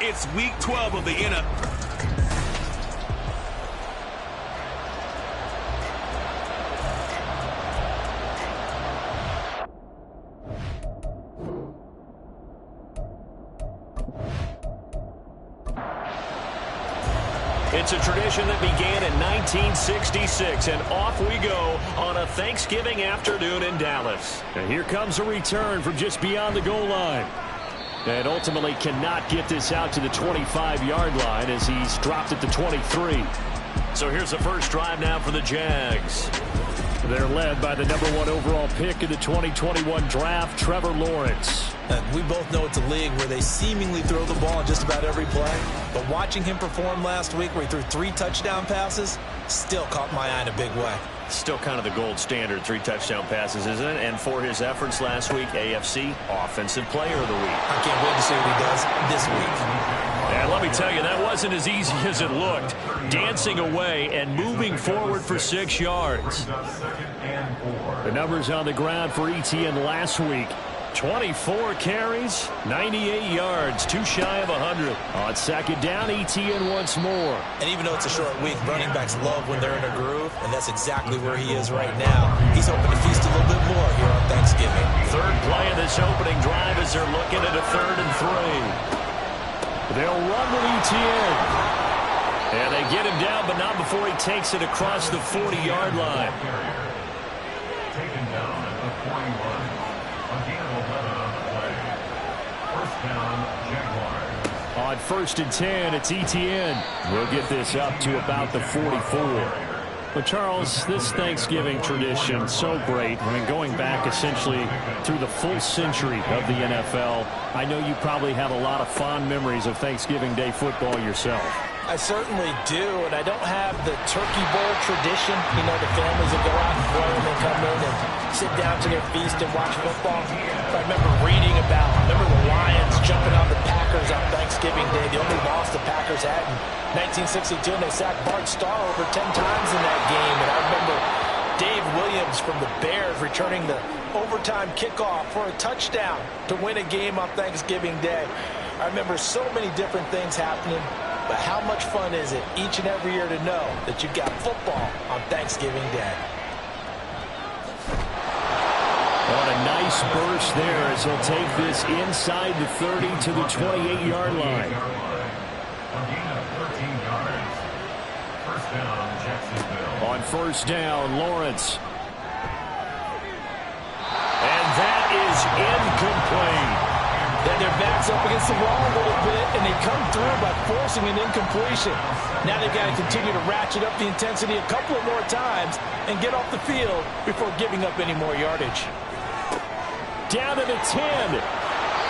It's week 12 of the NFL. It's a tradition that began in 1966, and off we go on a Thanksgiving afternoon in Dallas. And here comes a return from just beyond the goal line. And ultimately cannot get this out to the 25-yard line as he's dropped at the 23. So here's the first drive now for the Jags. They're led by the #1 overall pick in the 2021 draft, Trevor Lawrence. We both know it's a league where they seemingly throw the ball in just about every play. But watching him perform last week where he threw 3 touchdown passes still caught my eye in a big way. Still kind of the gold standard, 3 touchdown passes, isn't it? And for his efforts last week, AFC Offensive Player of the Week. I can't wait to see what he does this week. And let me tell you, that wasn't as easy as it looked. Dancing away and moving forward for 6 yards. The numbers on the ground for ETN last week. 24 carries, 98 yards, too shy of 100. On second down, ETN once more. And even though it's a short week, running backs love when they're in a groove, and that's exactly where he is right now. He's hoping to feast a little bit more here on Thanksgiving. Third play of this opening drive as they're looking at a 3rd and 3. They'll run with ETN. And they get him down, but not before he takes it across the 40-yard line. Taken down at the 41. Again, 11 on the play. First down, Jaguars. On 1st and 10, it's ETN. We'll get this up to about the 44. But, Charles, this Thanksgiving tradition, so great. I mean, going back essentially through the full century of the NFL, I know you probably have a lot of fond memories of Thanksgiving Day football yourself. I certainly do, and I don't have the turkey bowl tradition. You know, the families that go out and play and they come in and sit down to their feast and watch football. But I remember reading about, the Lions jumping on the Packers on Thanksgiving Day. The only loss the Packers had in 1962, and they sacked Bart Starr over 10 times in that game. And I remember Dave Williams from the Bears returning the overtime kickoff for a touchdown to win a game on Thanksgiving Day. I remember so many different things happening. But how much fun is it each and every year to know that you've got football on Thanksgiving Day? On a nice burst there as he'll take this inside the 30 to the 28-yard line. On 1st down, Lawrence. And that is incomplete. Then their backs up against the wall a little bit, and they come through by forcing an incompletion. Now they've got to continue to ratchet up the intensity a couple of more times and get off the field before giving up any more yardage. Down to the 10.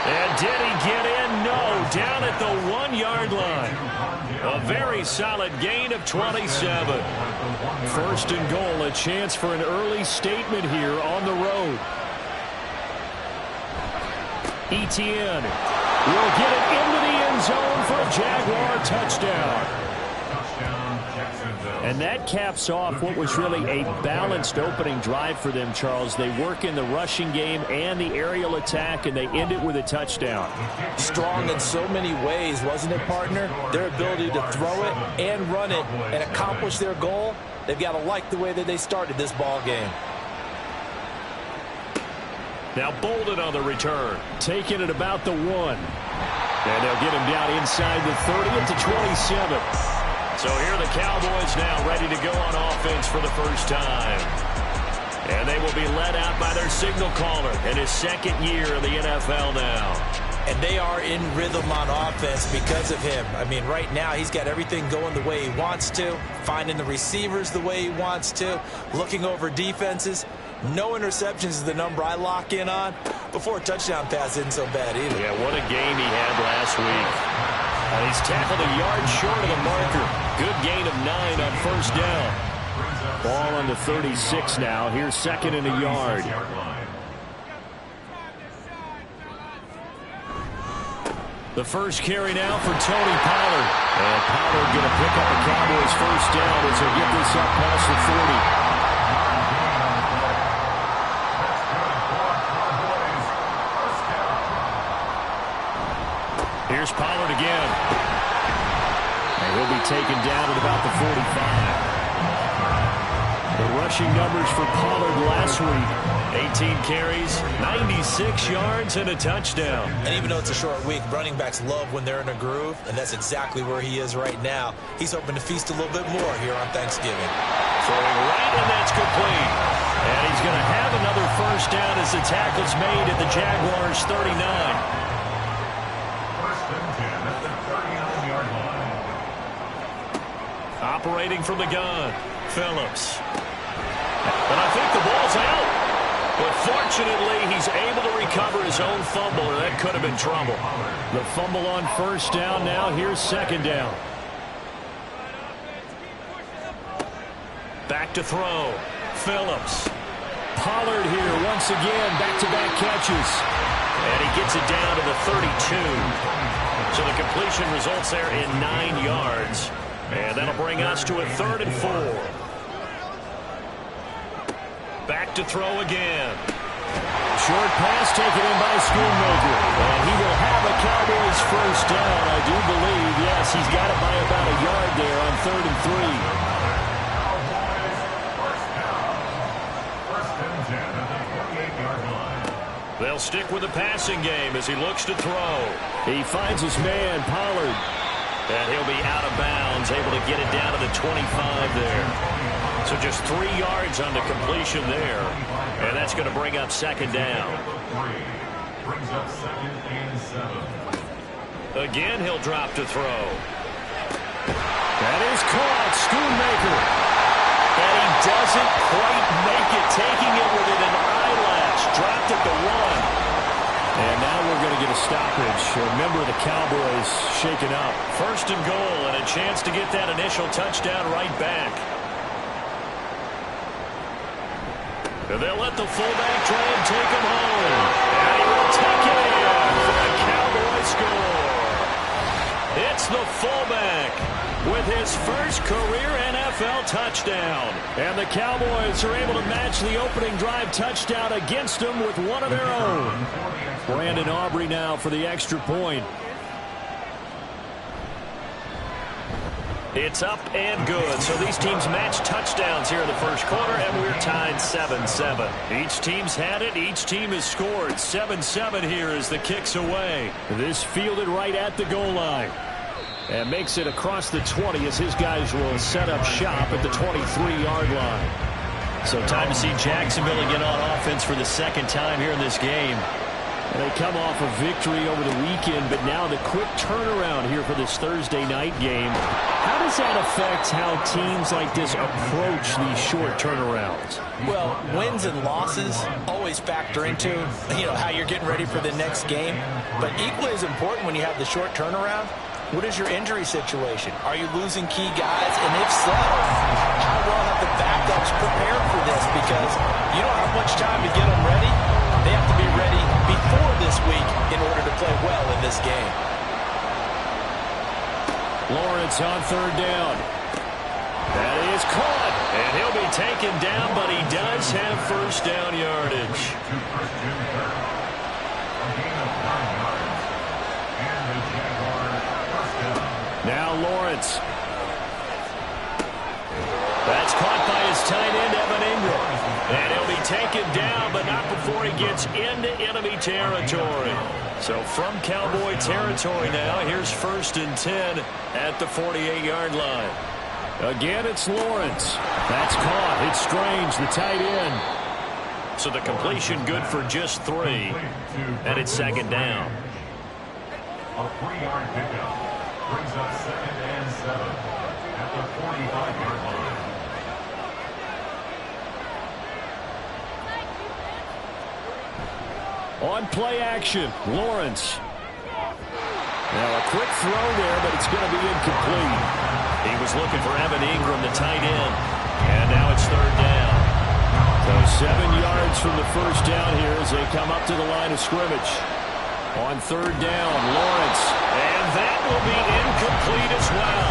And did he get in? No, down at the 1-yard line. A very solid gain of 27. 1st and goal, a chance for an early statement here on the road. ETN will get it into the end zone for a Jaguar touchdown. And that caps off what was really a balanced opening drive for them, Charles. They work in the rushing game and the aerial attack, and they end it with a touchdown. Strong in so many ways, wasn't it, partner? Their ability to throw it and run it and accomplish their goal, they've got to like the way that they started this ball game. Now Bolden on the return. Taking it about the 1. And they'll get him down inside the 30 at the 27. So here are the Cowboys now ready to go on offense for the first time. And they will be led out by their signal caller in his 2nd year in the NFL now. And they are in rhythm on offense because of him. I mean, right now he's got everything going the way he wants to, finding the receivers the way he wants to, looking over defenses. No interceptions is the number I lock in on. Before a touchdown pass isn't so bad either. Yeah, what a game he had last week. And he's tackled a yard short of the marker. Good gain of 9 on 1st down. Ball on the 36 now. Here's 2nd and a yard. The first carry now for Tony Pollard. And Pollard going to pick up a Cowboys first down as they get this up past the 40. Here's Pollard again. And he'll be taken down at about the 45. The rushing numbers for Pollard last week: 18 carries, 96 yards, and a touchdown. And even though it's a short week, running backs love when they're in a groove, and that's exactly where he is right now. He's hoping to feast a little bit more here on Thanksgiving. Throwing right, and that's complete. And he's going to have another first down as the tackle's made at the Jaguars' 39. First and 10 at the 39-yard line. Operating from the gun, Phillips. And I think the ball's out. But fortunately, he's able to recover his own fumble, or that could have been trouble. The fumble on first down. Now here's second down. Back to throw, Phillips. Pollard here once again, back-to-back catches. And he gets it down to the 32. So the completion results there in 9 yards. And that'll bring us to a 3rd and 4. Back to throw again. Short pass taken in by Schoonmaker. And he will have a Cowboys first down, I do believe. Yes, he's got it by about a yard there on 3rd and 3. Cowboys first down. First and 10 at the 48-yard line. They'll stick with the passing game as he looks to throw. He finds his man, Pollard. And he'll be out of bounds, able to get it down to the 25 there. So just 3 yards on the completion there. And that's going to bring up second down. Brings up 2nd and 7. Again, he'll drop to throw. That is caught. Schoonmaker. And he doesn't quite make it, taking it within an eyelash. Dropped at the 1. And now we're going to get a stoppage. Remember, the Cowboys shaken up. First and goal, and a chance to get that initial touchdown right back. And they'll let the fullback try and take him home. And he will take it in for a Cowboy score. It's the fullback with his first career NFL touchdown. And the Cowboys are able to match the opening drive touchdown against them with one of their own. Brandon Aubrey now for the extra point. It's up and good. So these teams match touchdowns here in the first quarter, and we're tied 7-7. Each team's had it. Each team has scored. 7-7 here as the kick's away. This fielded right at the goal line. And makes it across the 20 as his guys will set up shop at the 23-yard line. So time to see Jacksonville get on offense for the second time here in this game. And they come off a victory over the weekend, but now the quick turnaround here for this Thursday night game. How does that affect how teams like this approach these short turnarounds? Well, wins and losses always factor into, how you're getting ready for the next game. But equally as important when you have the short turnaround, what is your injury situation? Are you losing key guys? And if so, how well have the backups prepared for this? Because you don't have much time to get them ready. They have to be ready before this week in order to play well in this game. Lawrence on third down. That is caught. And he'll be taken down, but he does have first down yardage. Now Lawrence. That's caught by his tight end, Evan Ingram. And he'll be taken down, but not before he gets into enemy territory. So from Cowboy territory now, here's 1st and 10 at the 48-yard line. Again, it's Lawrence. That's caught. It's Strange, the tight end. So the completion good for just 3. And it's second down. A 3-yard pickup brings up 2nd and 7 at the 45-yard line. On play action, Lawrence. Now a quick throw there, but it's going to be incomplete. He was looking for Evan Ingram, the tight end. And now it's third down. So 7 yards from the first down here as they come up to the line of scrimmage. On third down, Lawrence. And that will be incomplete as well.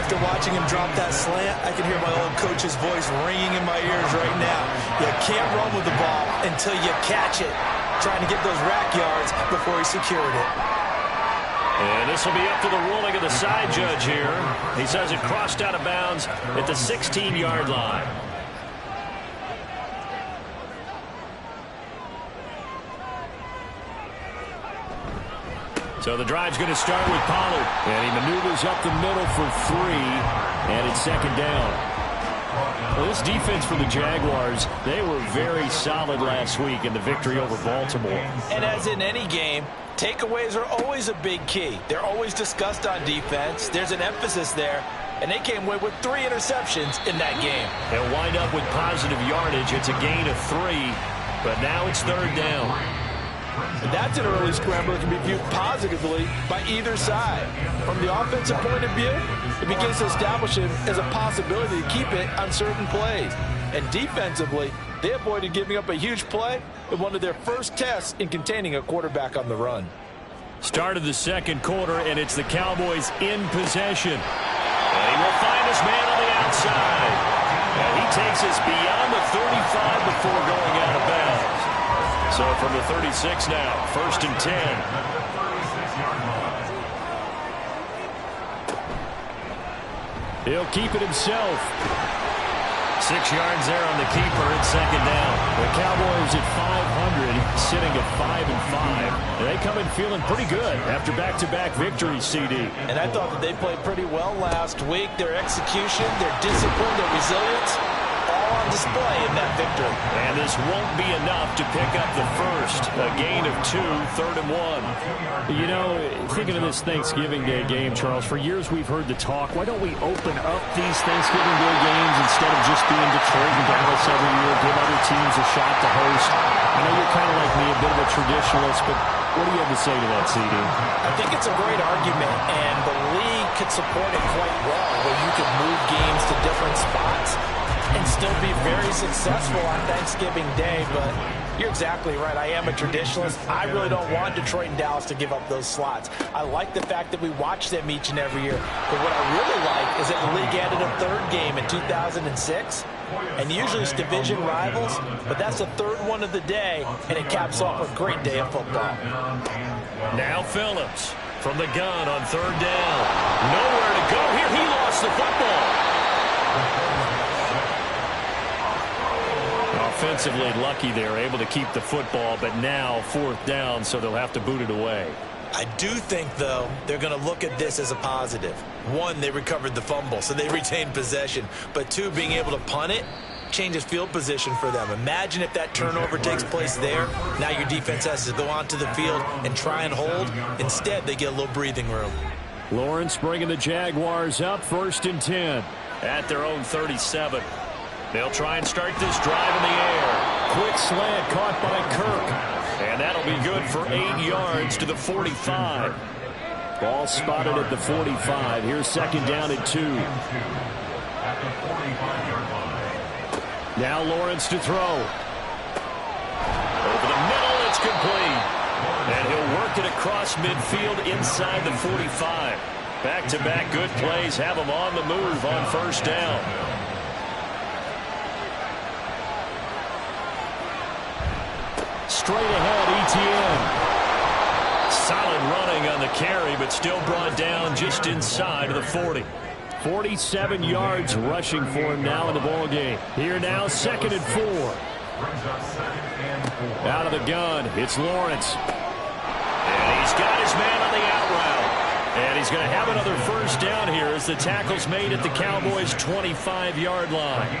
After watching him drop that slant, I can hear my old coach's voice ringing in my ears right now. You can't run with the ball until you catch it. Trying to get those rack yards before he secured it. And this will be up to the ruling of the side judge here. He says it crossed out of bounds at the 16-yard line. So the drive's going to start with Pollard. And he maneuvers up the middle for 3. And it's second down. Well, this defense for the Jaguars, they were very solid last week in the victory over Baltimore. And as in any game, takeaways are always a big key. They're always discussed on defense. There's an emphasis there. And they came away with 3 interceptions in that game. They'll wind up with positive yardage. It's a gain of 3. But now it's third down. And that's an early scramble that can be viewed positively by either side. From the offensive point of view, it begins to establish it as a possibility to keep it on certain plays. And defensively, they avoided giving up a huge play in one of their first tests in containing a quarterback on the run. Start of the second quarter, and it's the Cowboys in possession. And he will find his man on the outside. And he takes us beyond the 35 before going out of bounds. So from the 36 now, first and 10. He'll keep it himself. 6 yards there on the keeper at second down. The Cowboys at 500, sitting at 5-5. And they come in feeling pretty good after back-to-back victories, CD. And I thought that they played pretty well last week. Their execution, their discipline, their resilience, all on display in that victory. And this won't be enough to pick up the first. A gain of 2, third and 1. You know, thinking of this Thanksgiving Day game, Charles, for years we've heard the talk, why don't we open up these Thanksgiving Day games instead of just being Detroit and Dallas every year, give other teams a shot to host? I know you're kind of like me, a bit of a traditionalist, but what do you have to say to that, CD? I think it's a great argument, and the league could support it quite well, where you could move games to different spots and still be very successful on Thanksgiving Day. But you're exactly right. I am a traditionalist. I really don't want Detroit and Dallas to give up those slots. I like the fact that we watch them each and every year. But what I really like is that the league added a third game in 2006. And usually it's division rivals, but that's the third one of the day, and it caps off a great day of football. Now Phillips from the gun on third down. Nowhere to go here. He lost the football. Offensively lucky they're able to keep the football, but now fourth down, so they'll have to boot it away. I do think, though, they're going to look at this as a positive. 1, they recovered the fumble, so they retained possession. But 2, being able to punt it changes field position for them. Imagine if that turnover takes place there. Now your defense has to go onto the field and try and hold. Instead, they get a little breathing room. Lawrence bringing the Jaguars up, first and 10. At their own 37. They'll try and start this drive in the air. Quick slant caught by Kirk. And that'll be good for 8 yards to the 45. Ball spotted at the 45. Here's second down and 2. Now Lawrence to throw. Over the middle, it's complete. And he'll work it across midfield inside the 45. Back-to-back good plays have him on the move on first down. Straight ahead, ETN. Solid running on the carry, but still brought down just inside of the 40. 47 yards rushing for him now in the ball game. Here now, second and 4. Out of the gun, it's Lawrence. And he's got his man on the out route. And he's going to have another first down here as the tackle's made at the Cowboys' 25-yard line.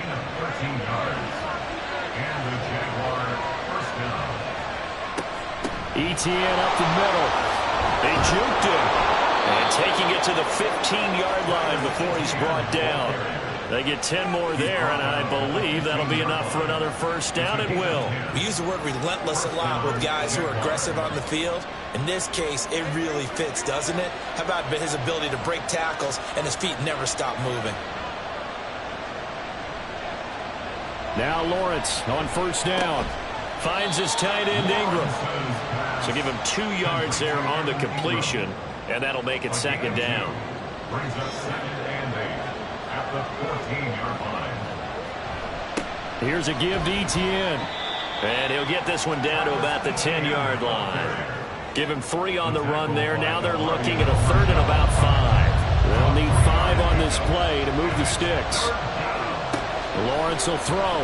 ETN up the middle. They juked him. And taking it to the 15-yard line before he's brought down. They get 10 more there, and I believe that'll be enough for another first down. It will. We use the word relentless a lot with guys who are aggressive on the field. In this case, it really fits, doesn't it? How about his ability to break tackles and his feet never stop moving? Now Lawrence on first down. Finds his tight end Ingram. So give him 2 yards there on the completion, and that'll make it second down. Brings us second and 8 at the 14-yard line. Here's a give to ETN. And he'll get this one down to about the 10-yard line. Give him 3 on the run there. Now they're looking at a 3rd and about 5. They'll need 5 on this play to move the sticks. Lawrence will throw.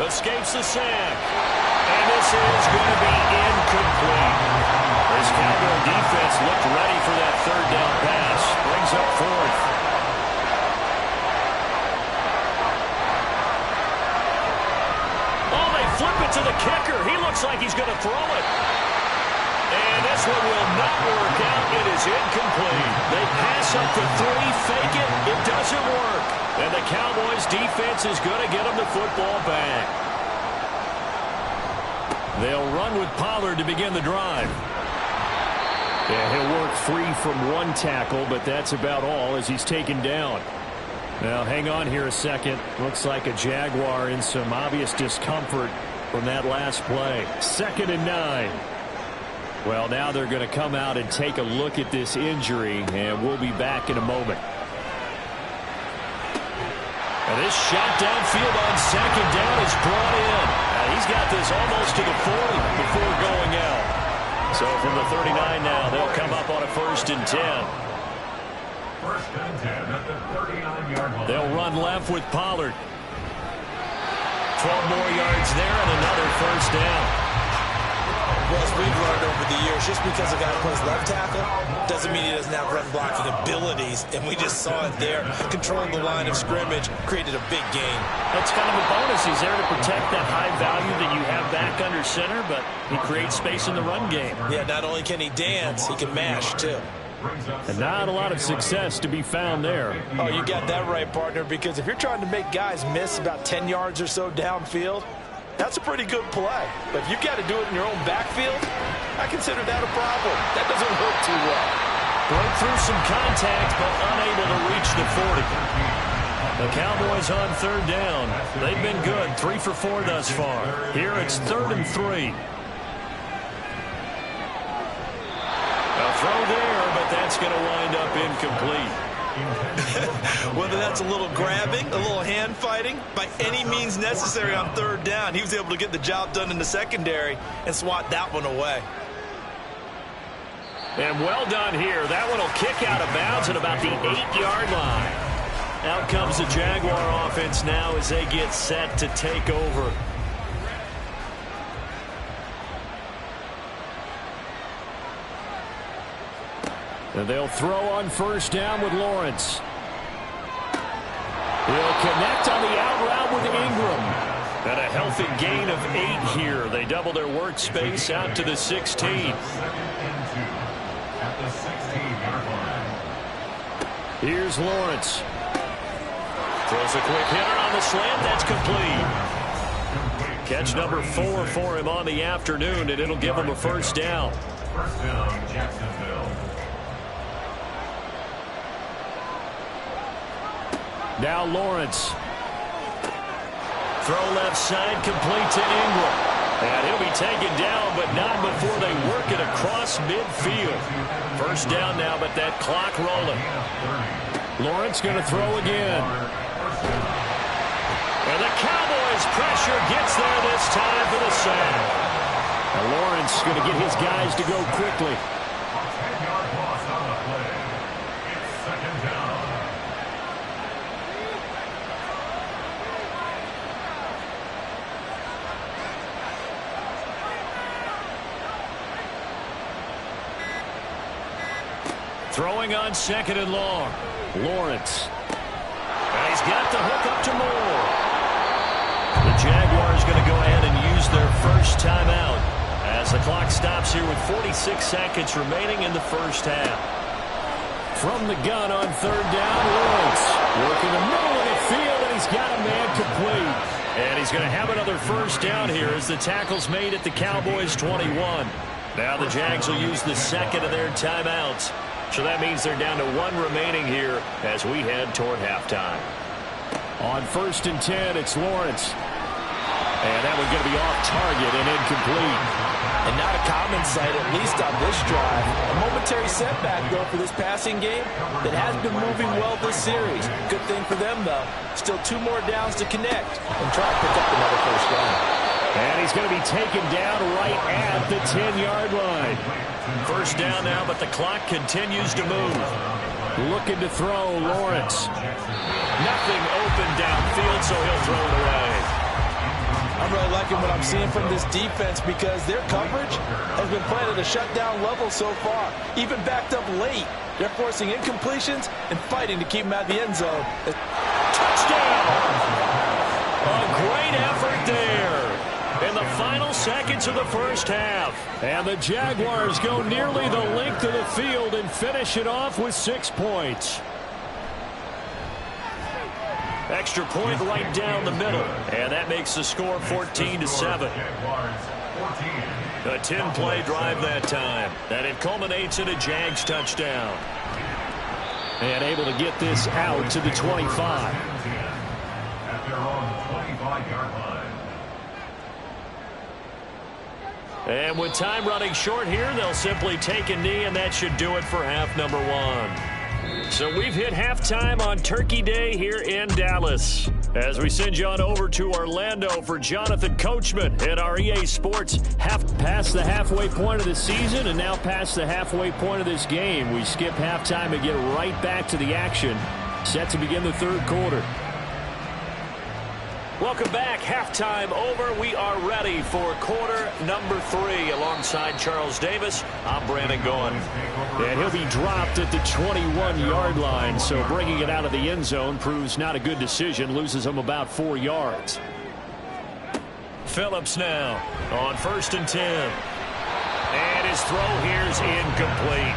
Escapes the sack. And this is going to be incomplete. This Cowboy defense looked ready for that 3rd down pass. Brings up 4th. Oh, they flip it to the kicker. He looks like he's going to throw it. And this one will not work out. It is incomplete. They pass up the 3, fake it. It doesn't work. And the Cowboys defense is going to get them the football back. They'll run with Pollard to begin the drive. Yeah, he'll work free from 1 tackle, but that's about all as he's taken down. Now, hang on here a second. Looks like a Jaguar in some obvious discomfort from that last play. 2nd and 9. Well, now they're going to come out and take a look at this injury, and we'll be back in a moment. And this shot downfield on 2nd down is brought in. He's got this almost to the 40 before going out. So from the 39 now, they'll come up on a 1st and 10. 1st and 10 at the 39-yard line. They'll run left with Pollard. 12 more yards there and another 1st down. Well, as we've learned over the years, just because a guy plays left tackle doesn't mean he doesn't have run blocking abilities. And we just saw it there. Controlling the line of scrimmage created a big gain. That's kind of a bonus. He's there to protect that high value that you have back under center, but he creates space in the run game. Yeah, not only can he dance, he can mash, too. And not a lot of success to be found there. Oh, you got that right, partner, because if you're trying to make guys miss about 10 yards or so downfield, that's a pretty good play. But if you've got to do it in your own backfield, I consider that a problem. That doesn't work too well. Broke through some contact, but unable to reach the 40. The Cowboys on 3rd down. They've been good, 3 for 4 thus far. Here it's 3rd and 3. A throw there, but that's going to wind up incomplete. Whether that's a little grabbing, a little hand fighting, by any means necessary on 3rd down, he was able to get the job done in the secondary and swat that one away. And well done here. That one will kick out of bounds at about the 8-yard line. Out comes the Jaguar offense now as they get set to take over. And they'll throw on 1st down with Lawrence. He'll connect on the out route with Ingram. And a healthy gain of 8 here. They double their workspace out to the 16. 2nd and 2 at the 16-yard line. Here's Lawrence. Throws a quick hitter on the slant. That's complete. Catch number 4 for him on the afternoon, and it'll give him a 1st down. 1st down, Jacksonville. Now Lawrence. Throw left side, complete to Ingram. And he'll be taken down, but not before they work it across midfield. 1st down now, but that clock rolling. Lawrence going to throw again. And the Cowboys pressure gets there this time for the sack. And Lawrence going to get his guys to go quickly. 10-yard loss on the play. It's 2nd down. Throwing on 2nd and long. Lawrence. And he's got the hook up to Moore. The Jaguars going to go ahead and use their 1st timeout as the clock stops here with 46 seconds remaining in the 1st half. From the gun on 3rd down, Lawrence working the middle of the field, and he's got a man complete. And he's going to have another 1st down here as the tackle's made at the Cowboys 21. Now the Jags will use the 2nd of their timeouts. So that means they're down to 1 remaining here as we head toward halftime. On 1st and 10, it's Lawrence. And that one's going to be off target and incomplete. And not a common sight, at least on this drive. A momentary setback, though, for this passing game that has been moving well this series. Good thing for them, though. Still 2 more downs to connect and try to pick up another 1st down. And he's going to be taken down right at the 10-yard line. First down now, but the clock continues to move. Looking to throw, Lawrence. Nothing open downfield, so he'll throw it away. I'm really liking what I'm seeing from this defense because their coverage has been playing at a shutdown level so far. Even backed up late, they're forcing incompletions and fighting to keep them out of the end zone. Touchdown! A great effort there in the final seconds of the first half. And the Jaguars go nearly the length of the field and finish it off with 6 points. Extra point right down the middle, and that makes the score 14-7. A 10-play drive that time, and it culminates in a Jags touchdown. And able to get this out to the 25. At their own 25-yard line. And with time running short here, they'll simply take a knee, and that should do it for half number one. So we've hit halftime on Turkey Day here in Dallas. As we send you on over to Orlando for Jonathan Coachman at our EA Sports. Past the halfway point of the season and now past the halfway point of this game. We skip halftime and get right back to the action. Set to begin the third quarter. Welcome back. Halftime over. We are ready for quarter number 3. Alongside Charles Davis, I'm Brandon Gaughan. And he'll be dropped at the 21-yard line, so bringing it out of the end zone proves not a good decision. Loses him about 4 yards. Phillips now on 1st and 10. And his throw here's incomplete.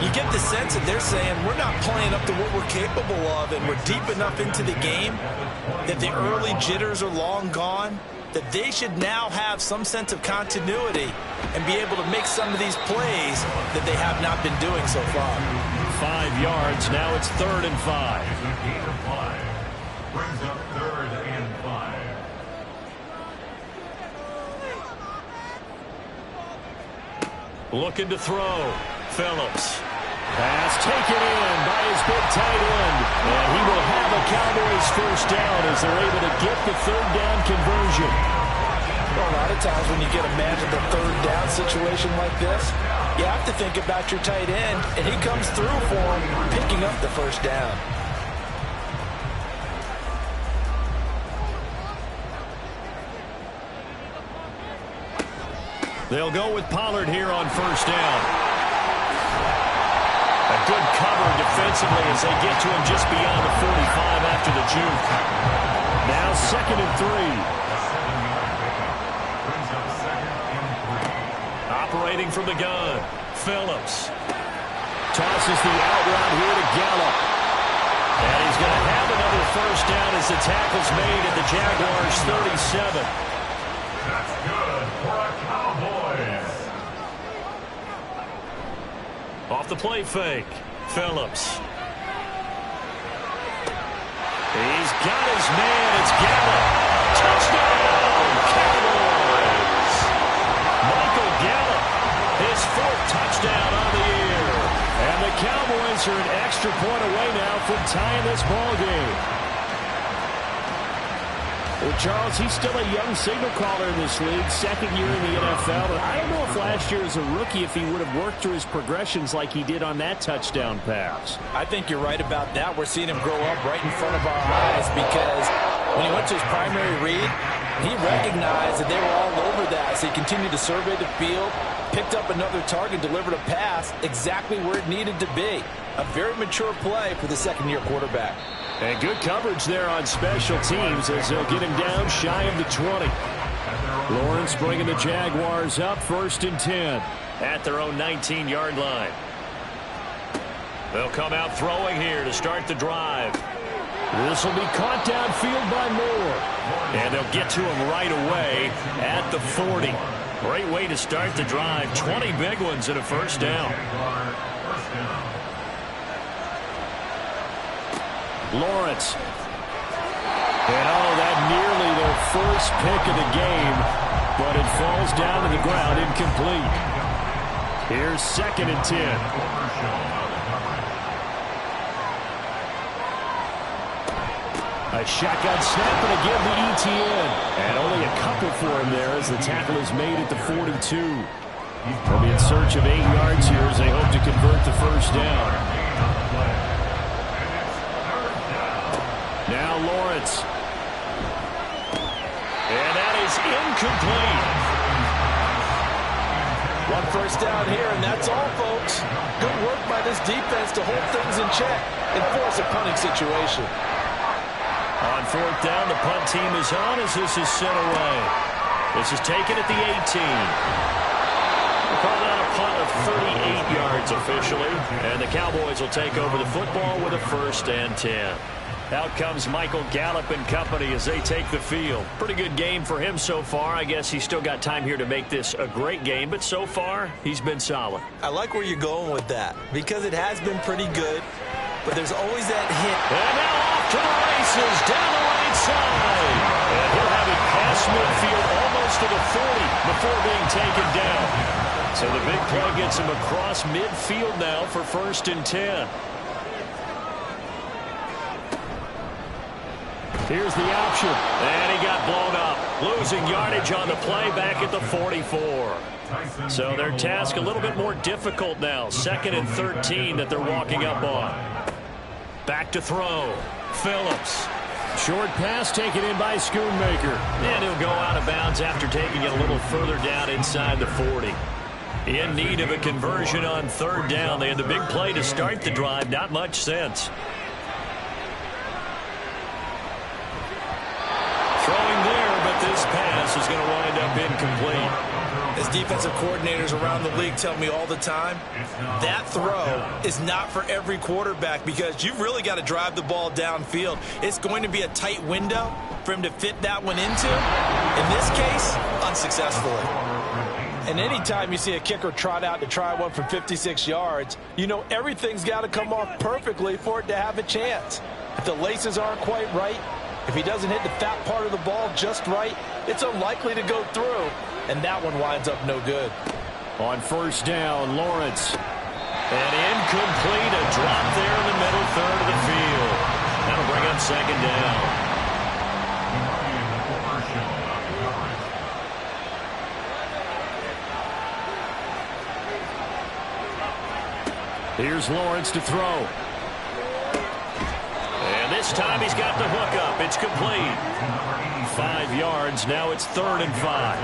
You get the sense that they're saying we're not playing up to what we're capable of, and we're deep enough into the game that the early jitters are long gone, that they should now have some sense of continuity and be able to make some of these plays that they have not been doing so far. 5 yards. Now it's 3rd and 5. It's a gain of 5. Brings up 3rd and 5. Looking to throw. Phillips. Pass taken in by his big tight end. And he will have a Cowboys first down as they're able to get the 3rd down conversion. Well, a lot of times when you get a man in the 3rd down situation like this, you have to think about your tight end, and he comes through for him, picking up the first down. They'll go with Pollard here on 1st down. A good cover defensively as they get to him just beyond the 45 after the juke. Now 2nd and 3. Operating from the gun. Phillips. Tosses the out route here to Gallup. And he's going to have another first down as the tackle's made at the Jaguars' 37. That's good for a Cowboys. Off the play fake. Phillips. He's got his man. It's Gallup. Touchdown, Cowboys. Michael Gallup, his 4th touchdown on the year. And the Cowboys are an extra point away now from tying this ball game. Well, Charles, he's still a young signal caller in this league, 2nd year in the NFL. But I don't know if last year as a rookie, if he would have worked through his progressions like he did on that touchdown pass. I think you're right about that. We're seeing him grow up right in front of our eyes because when he went to his primary read, he recognized that they were all over that. So he continued to survey the field, picked up another target, delivered a pass exactly where it needed to be. A very mature play for the 2nd-year quarterback. And good coverage there on special teams as they'll get him down shy of the 20. Lawrence bringing the Jaguars up 1st and 10. At their own 19-yard line. They'll come out throwing here to start the drive. This will be caught downfield by Moore. And they'll get to him right away at the 40. Great way to start the drive. 20 big ones and a first down. Lawrence. And that nearly their first pick of the game, but it falls down to the ground incomplete. Here's 2nd and 10. A A shotgun snap and again the ETN. And only a couple for him there as the tackle is made at the 42. They'll be in search of 8 yards here as they hope to convert the first down. Now Lawrence. And that is incomplete. One first down here, and that's all, folks. Good work by this defense to hold things in check and force a punting situation. On fourth down, the punt team is on as this is sent away. This is taken at the 18. We'll call that a punt of 38 yards officially. And the Cowboys will take over the football with a 1st and 10. Out comes Michael Gallup and company as they take the field. Pretty good game for him so far. I guess he's still got time here to make this a great game, but so far, he's been solid. I like where you're going with that because it has been pretty good, but there's always that hit. And now off to the races down the right side. And he'll have it past midfield almost to the 40 before being taken down. So the big play gets him across midfield now for 1st and 10. Here's the option. And he got blown up. Losing yardage on the play back at the 44. So their task a little bit more difficult now. 2nd and 13 that they're walking up on. Back to throw. Phillips. Short pass taken in by Schoonmaker. And he'll go out of bounds after taking it a little further down inside the 40. In need of a conversion on 3rd down. They had the big play to start the drive. Not much sense. Throwing there, but this pass is going to wind up incomplete. As defensive coordinators around the league tell me all the time, that throw is not for every quarterback because you've really got to drive the ball downfield. It's going to be a tight window for him to fit that one into. In this case, unsuccessfully. And anytime you see a kicker trot out to try one from 56 yards, you know everything's got to come off perfectly for it to have a chance. If the laces aren't quite right, if he doesn't hit the fat part of the ball just right, it's unlikely to go through, and that one winds up no good. On 1st down, Lawrence. And incomplete, a drop there in the middle 3rd of the field. That'll bring up 2nd down. Here's Lawrence to throw. And this time he's got the hook up. It's complete. 5 yards. Now it's 3rd and 5.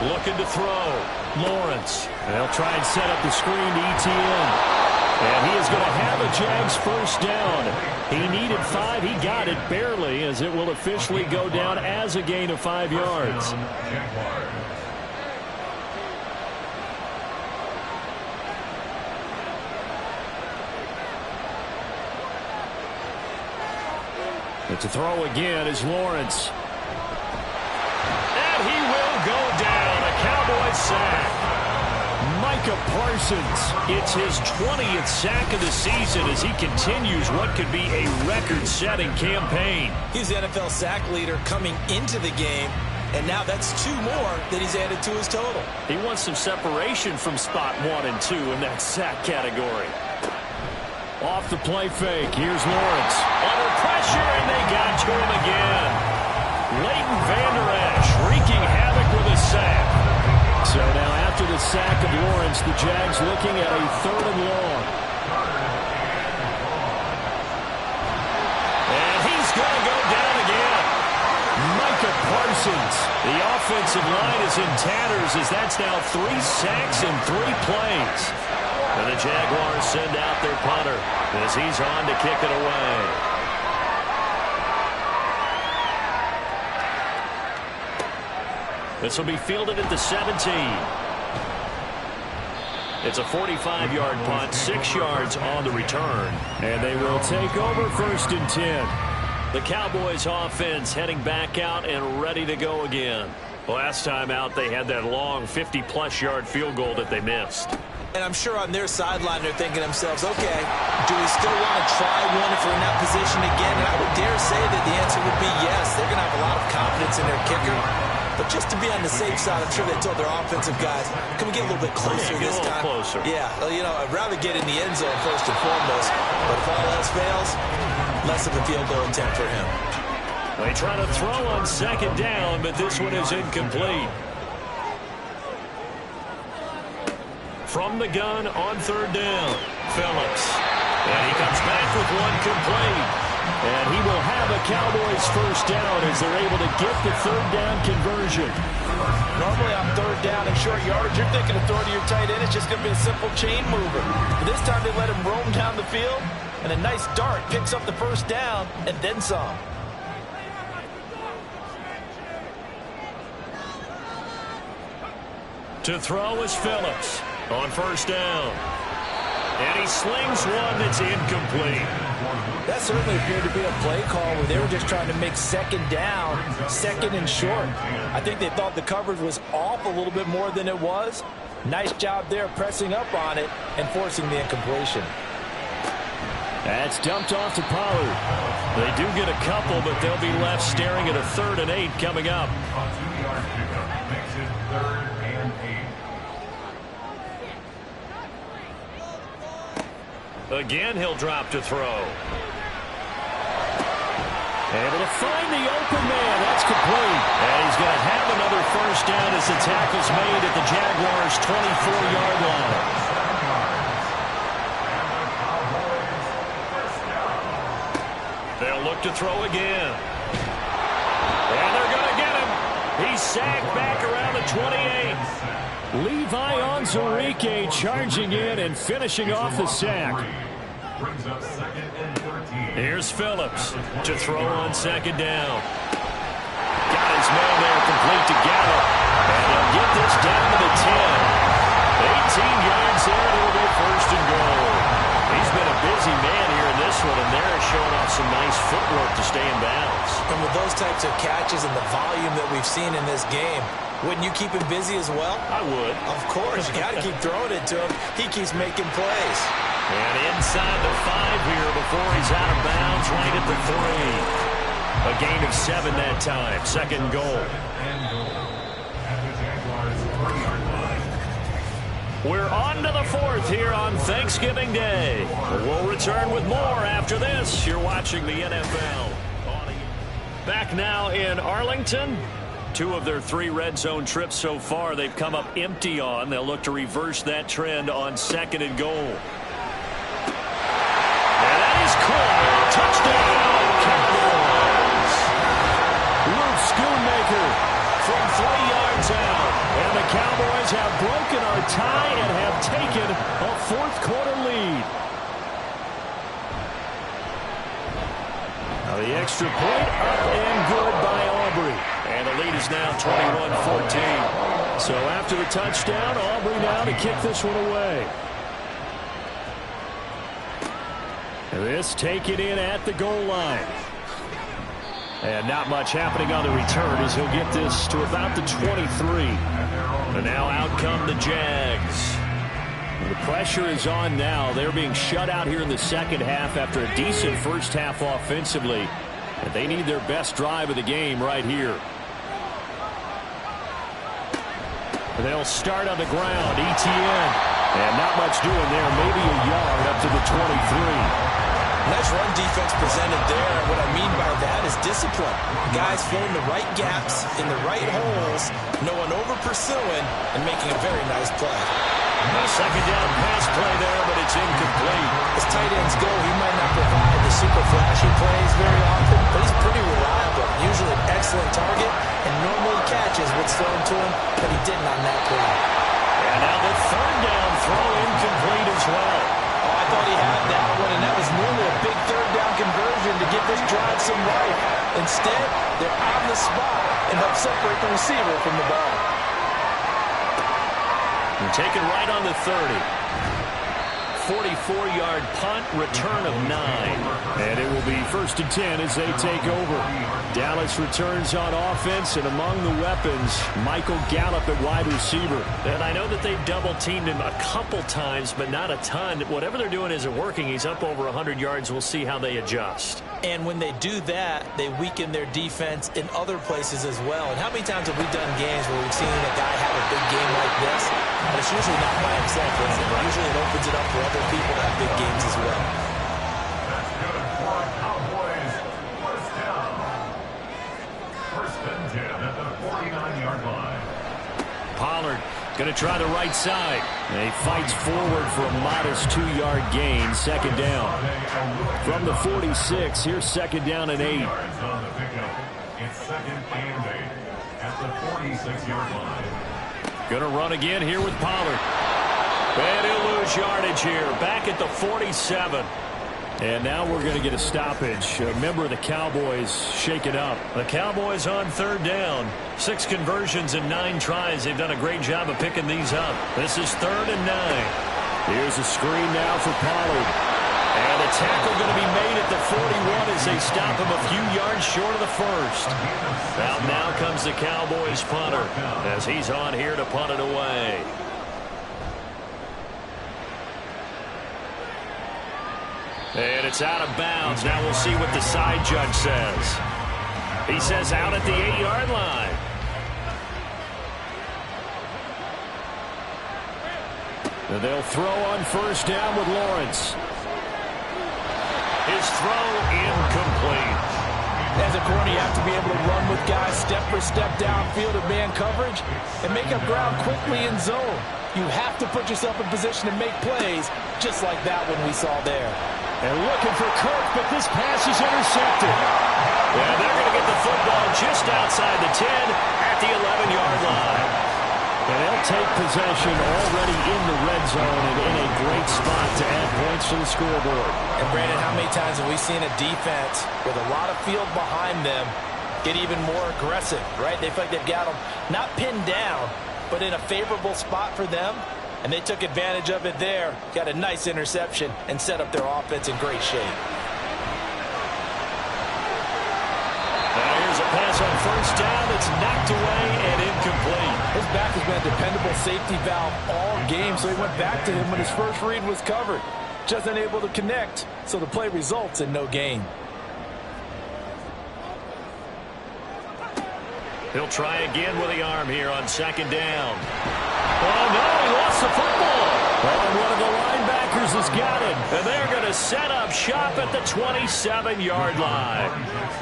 Looking to throw. Lawrence. They'll try and set up the screen to ETN. And he is going to have a JAX 1st down. He needed 5. He got it barely as it will officially go down as a gain of 5 yards. But to throw again is Lawrence. And he will go down. A Cowboy sack. Micah Parsons. It's his 20th sack of the season as he continues what could be a record-setting campaign. He's the NFL sack leader coming into the game, and now that's 2 more that he's added to his total. He wants some separation from spot 1 and 2 in that sack category. Off the play fake. Here's Lawrence. Under pressure, and they got to him again. Leighton Vander Esch wreaking havoc with a sack. So now after the sack of Lawrence, the Jags looking at a 3rd and long. And he's going to go down again. Micah Parsons. The offensive line is in tatters as that's now 3 sacks in 3 plays. And the Jaguars send out their punter as he's on to kick it away. This will be fielded at the 17. It's a 45-yard punt, 6 yards on the return. And they will take over 1st and 10. The Cowboys offense heading back out and ready to go again. Last time out, they had that long 50-plus yard field goal that they missed. And I'm sure on their sideline they're thinking to themselves, okay, do we still want to try one if we're in that position again? And I would dare say that the answer would be yes. They're going to have a lot of confidence in their kicker. But just to be on the safe side, I'm sure they told their offensive guys, can we get a little bit closer this time? Closer. Yeah, you know, I'd rather get in the end zone first and foremost. But if all else fails, less of a field goal attempt for him. They try to throw on second down, but this one is incomplete. From the gun on third down, Phillips. And he comes back with one complete. And he will have a Cowboys first down as they're able to get the third down conversion. Normally on third down and short yardage, you're thinking of throwing to your tight end. It's just going to be a simple chain mover. But this time they let him roam down the field, and a nice dart picks up the first down and then some. To throw is Phillips on first down. And he slings one that's incomplete. That certainly appeared to be a play call where they were just trying to make second down, second and short. I think they thought the coverage was off a little bit more than it was. Nice job there pressing up on it and forcing the incompletion. That's dumped off to Pollard. They do get a couple, but they'll be left staring at a 3rd and 8 coming up. A 2-yard pickup makes it 3rd and 8. Again, he'll drop to throw. Able to find the open man. That's complete. And he's going to have another first down as the tackle's made at the Jaguars' 24-yard line. They'll look to throw again. And they're going to get him. He's sacked back around the 28. Levi Onwuzurike charging in and finishing off the sack. Brings up 2nd and 13. Here's Phillips to throw on second down. Got his man there complete to Gallup. And he'll get this down to the 10. 18 yards there, and it'll be first and goal. He's been a busy man here in this one, and they're showing off some nice footwork to stay in bounds. And with those types of catches and the volume that we've seen in this game, wouldn't you keep him busy as well? I would. Of course. You got to keep throwing it to him. He keeps making plays. And inside the 5 here before he's out of bounds, right at the 3. A gain of 7 that time. 2nd and goal. And goal at the Jaguars' 3-yard line. We're on to the 4th here on Thanksgiving Day. We'll return with more after this. You're watching the NFL. Back now in Arlington. 2 of their 3 red zone trips so far they've come up empty on. They'll look to reverse that trend on 2nd and goal. And that is caught. Touchdown, Cowboys. Luke Schoonmaker From 3 yards out. and the Cowboys have broken our tie and have taken a 4th quarter lead. Now the extra point up and good by Aubrey. And the lead is now 21-14. So after the touchdown, Aubrey now to kick this one away. And this taken in at the goal line. And not much happening on the return as he'll get this to about the 23. And now out come the Jags. The pressure is on now. They're being shut out here in the second half after a decent first half offensively. And they need their best drive of the game right here. They'll start on the ground. ETN. And not much doing there. Maybe a yard up to the 23. Nice run defense presented there. And what I mean by that is discipline. Guys filling the right gaps in the right holes, no one over-pursuing, and making a very nice play. Second down pass play there, but it's incomplete. As tight ends go, he might not provide the super flashy plays very often, but he's pretty reliable. Usually an excellent target, and normally catches what's thrown to him, but he didn't on that play. And now the 3rd down throw incomplete as well. Oh, I thought he had that one, and that was nearly a big 3rd down conversion to give this drive some life. Instead, they're on the spot and help separate the receiver from the ball. And taken right on the 30. 44-yard punt, return of 9. And it will be 1st and 10 as they take over. Dallas returns on offense, and among the weapons, Michael Gallup at wide receiver. And I know that they've double-teamed him a couple times, but not a ton. Whatever they're doing isn't working. He's up over 100 yards. We'll see how they adjust. And when they do that, they weaken their defense in other places as well. And how many times have we done games where we've seen a guy have a big game like this? And it's usually not by himself, is it? Usually it opens it up for other people to have big games as well. That's good for Cowboys. First down. 1st and 10 at the 49-yard line. Pollard going to try the right side. And he fights forward for a modest 2-yard gain. 2nd down. From the 46, here's 2nd down and 8. Yards on the pickup. It's 2nd and 8 at the 46-yard line. Going to run again here with Pollard. And he'll lose yardage here. Back at the 47. And now we're going to get a stoppage. A member of the Cowboys shaken up. The Cowboys on 3rd down. 6 conversions and 9 tries. They've done a great job of picking these up. This is 3rd and 9. Here's a screen now for Pollard. And a tackle going to be made at the 41 as they stop him a few yards short of the 1st. Out now comes the Cowboys punter as he's on here to punt it away. And it's out of bounds. Now we'll see what the side judge says. He says out at the 8-yard line. And they'll throw on 1st down with Lawrence. His throw incomplete. As a corner, you have to be able to run with guys step for step downfield in man coverage and make up ground quickly in zone. You have to put yourself in position to make plays, just like that one we saw there. And looking for Cook, but this pass is intercepted. And they're going to get the football just outside the 10 at the 11-yard line. And they'll take possession already in the red zone and in a great spot to add points to the scoreboard. And Brandon, how many times have we seen a defense with a lot of field behind them get even more aggressive, right? They feel like they've got them not pinned down, but in a favorable spot for them. And they took advantage of it there, got a nice interception, and set up their offense in great shape. Now here's a pass on 1st down that's knocked away and incomplete. His back has been a dependable safety valve all game, so he went back to him when his first read was covered. Just unable to connect, so the play results in no gain. He'll try again with the arm here on 2nd down. Oh, no, he lost the football. And one of the linebackers has got it. And they're going to set up shop at the 27-yard line.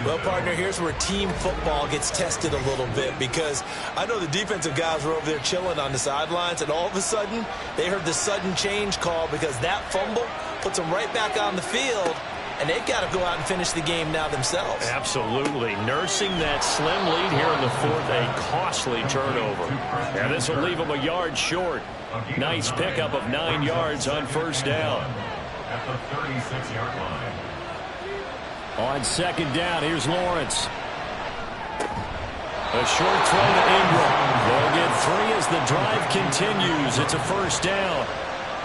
Well, partner, here's where team football gets tested a little bit, because I know the defensive guys were over there chilling on the sidelines, and all of a sudden, they heard the sudden change call because that fumble puts them right back on the field. And they've got to go out and finish the game now themselves. Absolutely. Nursing that slim lead here in the 4th, a costly turnover. And this will leave them a yard short. Nice pickup of 9 yards on 1st down. At the 36-yard line. On 2nd down, here's Lawrence. A short throw to Ingram. They'll get 3 as the drive continues. It's a 1st down.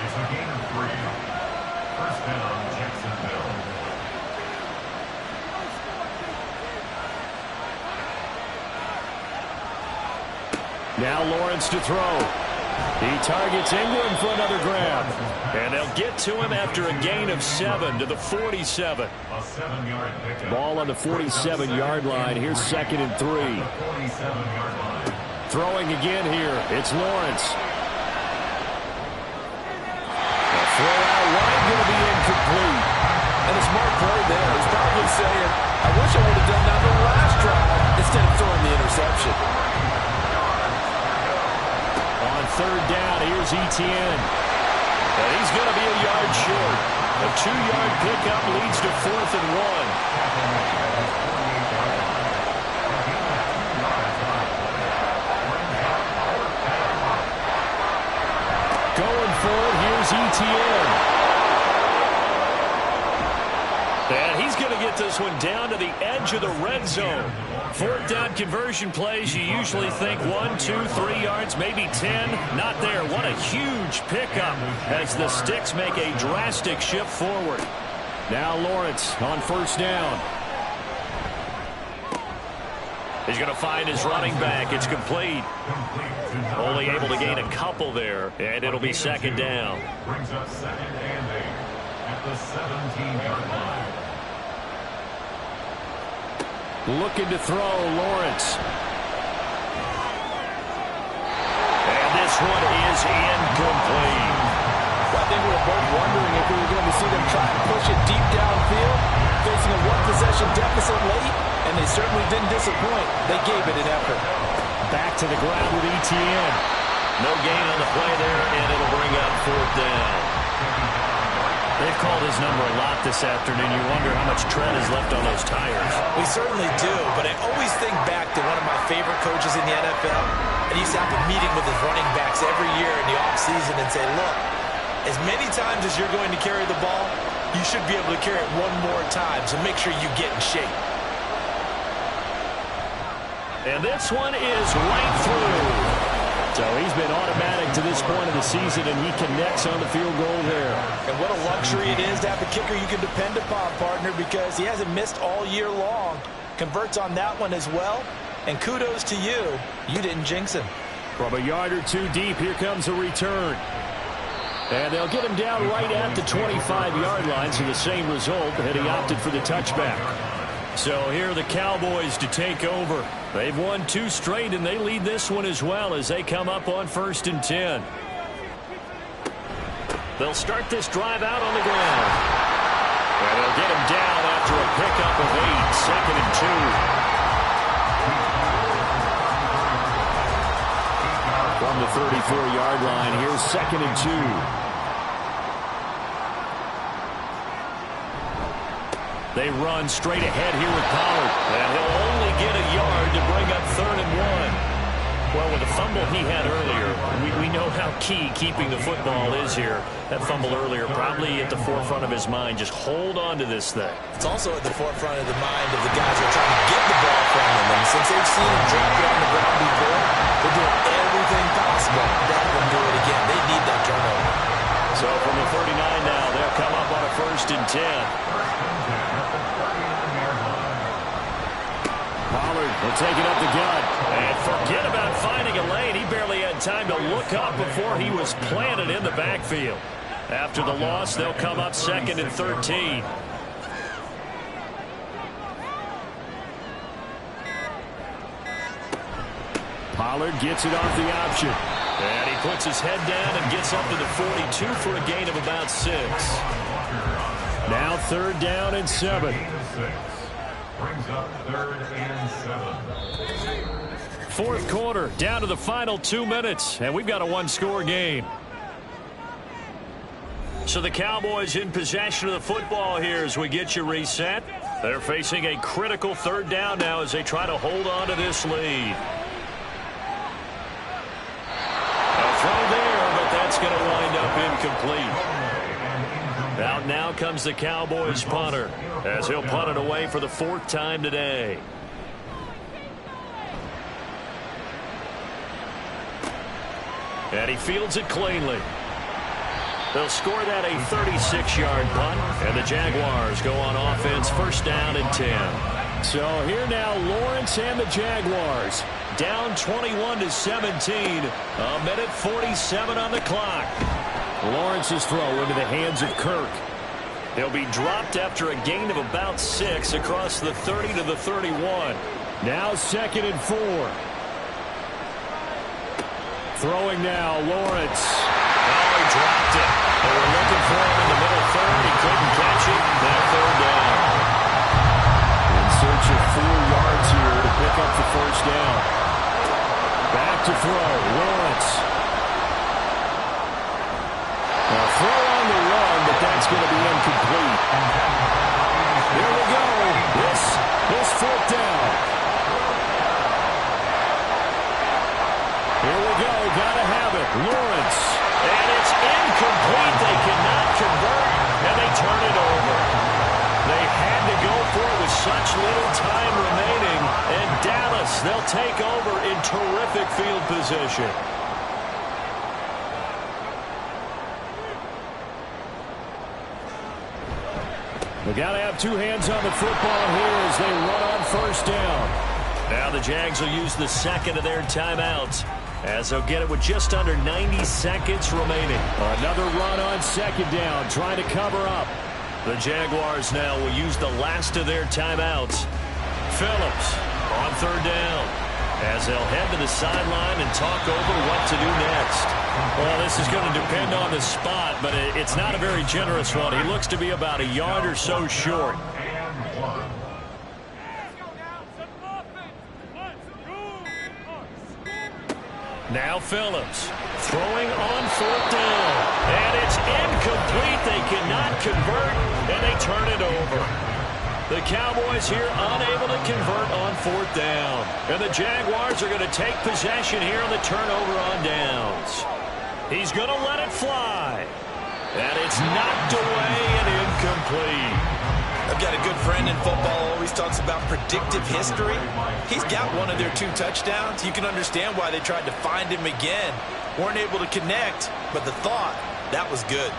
It's a gain of 3. 1st down, Jacksonville. Now Lawrence to throw. He targets Ingram for another grab. And they'll get to him after a gain of 7 to the 47. A 7-yard pickup. Ball on the 47-yard line. Here's 2nd and 3. 47-yard line. Throwing again here. It's Lawrence. The throw out wide going to be incomplete. And a smart play there. He's probably saying, I wish I would have done that on the last drive instead of throwing the interception. On 3rd down, here's Etienne. And he's going to be a yard short. A 2-yard pickup leads to 4th and 1. Going for it, here's Etienne. And he's going to get this one down to the edge of the red zone. Fourth down conversion plays, you usually think 1, 2, 3 yards, maybe 10. Not there. What a huge pickup as the Sticks make a drastic shift forward. Now Lawrence on first down. He's going to find his running back. It's complete. Only able to gain a couple there, and it'll be second down. Brings up second and 8 at the 17-yard line. Looking to throw, Lawrence. And this one is incomplete. I think we were both wondering if we were going to see them try to push it deep downfield, facing a one-possession deficit late, and they certainly didn't disappoint. They gave it an effort. Back to the ground with ETN. No gain on the play there, and it'll bring up fourth down. They've called his number a lot this afternoon. You wonder how much tread is left on those tires. We certainly do, but I always think back to one of my favorite coaches in the NFL, and he used to have a meeting with his running backs every year in the offseason and say, look, as many times as you're going to carry the ball, you should be able to carry it one more time, so make sure you get in shape. And this one is right through. So he's been automatic to this point of the season, and he connects on the field goal there. And what a luxury it is to have a kicker you can depend upon, partner, because he hasn't missed all year long. Converts on that one as well, and kudos to you. You didn't jinx him. From a yard or two deep, here comes a return. And they'll get him down right at the 25-yard line, so the same result, and he opted for the touchback. So here are the Cowboys to take over. They've won 2 straight, and they lead this one as well as they come up on 1st and 10. They'll start this drive out on the ground. And they'll get him down after a pickup of 8, 2nd and 2. From the 34-yard line, here's 2nd and 2. They run straight ahead here with Pollard. And he'll only get a yard to bring up 3rd and 1. Well, with the fumble he had earlier, we know how key keeping the football is here. That fumble earlier probably at the forefront of his mind. Just hold on to this thing. It's also at the forefront of the mind of the guys who are trying to get the ball from him. And since they've seen him drop it on the ground before, they're doing everything possible to have him do it again. They need that turnover. So from the 39 now, they'll come up on a 1st and 10. Pollard will take it up the gut. And forget about finding a lane. He barely had time to look up before he was planted in the backfield. After the loss, they'll come up 2nd and 13. Pollard gets it off the option. And he puts his head down and gets up to the 42 for a gain of about 6. Now 3rd down and 7. Brings up 3rd and 7. 4th quarter, down to the final 2 minutes, and we've got a 1-score game. So the Cowboys in possession of the football here as we get you reset. They're facing a critical 3rd down now as they try to hold on to this lead. A throw there, but that's going to wind up incomplete. Out now comes the Cowboys punter as he'll punt it away for the 4th time today. And he fields it cleanly. They'll score that a 36-yard punt, and the Jaguars go on offense 1st down and 10. So here now Lawrence and the Jaguars. Down 21-17, a minute 47 on the clock. Lawrence's throw into the hands of Kirk. He'll be dropped after a gain of about 6 across the 30 to the 31. Now 2nd and 4. Throwing now, Lawrence. Oh, he dropped it. They were looking for him in the middle third. He couldn't catch it. Now 3rd down. In search of 4 yards here to pick up the 1st down. Back to throw, Lawrence. A throw on the run, but that's going to be incomplete. Here we go. This is 4th down. Here we go. Got to have it. Lawrence. And it's incomplete. They cannot convert, and they turn it over. terrific field position. We got to have two hands on the football here as they run on first down. Now the Jags will use the second of their timeouts, as they'll get it with just under 90 seconds remaining. Another run on second down, trying to cover up. The Jaguars now will use the last of their timeouts. Phillips on third down, as they'll head to the sideline and talk over what to do next. Well, this is going to depend on the spot, but it's not a very generous one. He looks to be about a yard or so short. Now Phillips throwing on fourth down. And it's incomplete. They cannot convert, and they turn it over. The Cowboys here unable to convert on fourth down. And the Jaguars are going to take possession here on the turnover on downs. He's going to let it fly. And it's knocked away and incomplete. I've got a good friend in football, always talks about predictive history. He's got one of their 2 touchdowns. You can understand why they tried to find him again. Weren't able to connect, but the thought, that was good.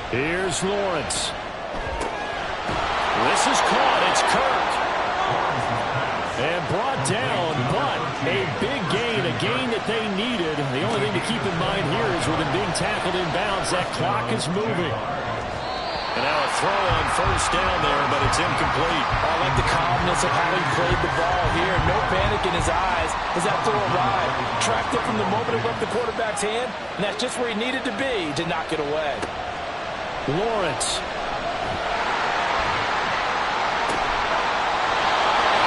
Here's Lawrence. This is caught. It's Kirk. And brought down, but a big gain, a gain that they needed. The only thing to keep in mind here is with him being tackled in bounds, that clock is moving. And now a throw on first down there, but it's incomplete. I like the calmness of how he played the ball here. No panic in his eyes as that throw arrived. Tracked it from the moment it left the quarterback's hand, and that's just where he needed to be to knock it away. Lawrence.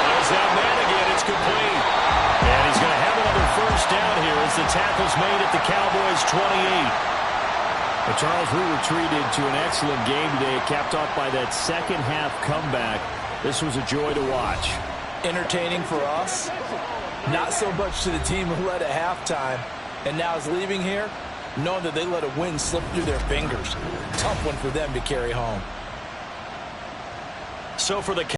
There's that man again. It's complete. And he's going to have another first down here as the tackle's made at the Cowboys' 28. But Charles, we were treated to an excellent game today, capped off by that second-half comeback. This was a joy to watch. Entertaining for us, not so much to the team who led at halftime, and now is leaving here, knowing that they let a win slip through their fingers. Tough one for them to carry home. So for the